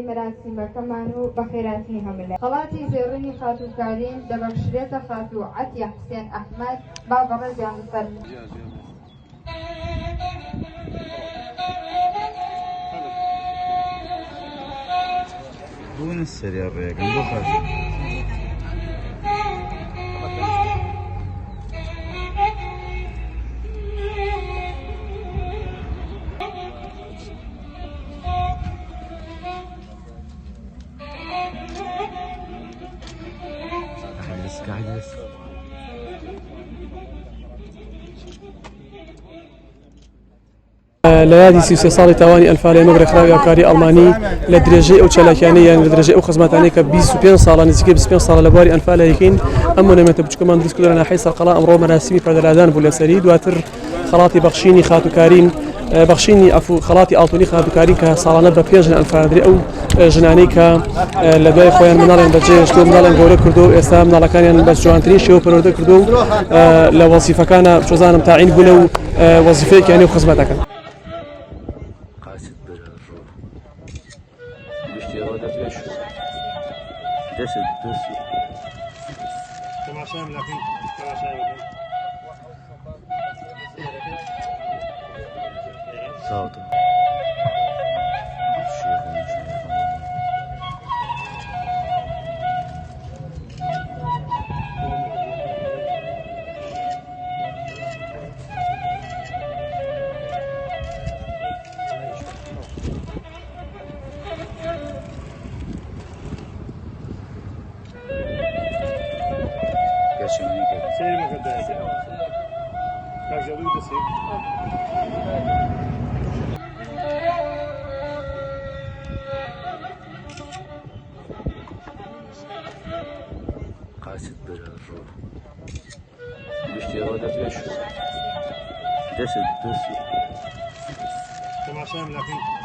مراسمەکەمان و بەخێراتنی هەموو خەڵاتی زێڕینی خاتووکارین دەبەخشرێتە خاتوو عەتیە حوسێن ئەحمەد با بەڕێزیان بفەرمێن. بوون السريع الرياقم بخاطر قاعد لەیادی 33 ساڵی تاوانی ئەلفالای مەگرەخراوی ئاوکاری ئەڵمانی لە درێژەی ئەو چالاکیانەی یان لە درێژەی ئەو خزمەتانەی کە 25 ساڵە نزیکەی 25 ساڵە لە بواری ئەلفالایەکەین ئەم مۆنومێنتە بچووکەمان دروست کردووە لە ناحیەی سەرقەڵا. ئەمڕۆ مەراسیمی پەردەلادان بوو لەسەری، دواتر خەڵاتی بەخشینی خاتووکارین بەخشینی خەڵاتی ئاڵتونی خاتووکارین کە ساڵانە بە 5 ژن ئەلفادرێ ئەو ژنانەی کە لە دوای خۆیان مناڵیان بەجێهێشتووە مناڵیان گەورە کردو و ئێستا مناڵەکانیان بە جوانترین شێوە پەروەردە کردو و لە وەزیفەکانە چۆزانم تاعین بوونە و وەزیفەیەکیان و خزمەتەکەن. قاصد بالروح باشتي هذا فيش دسد تماشى لكن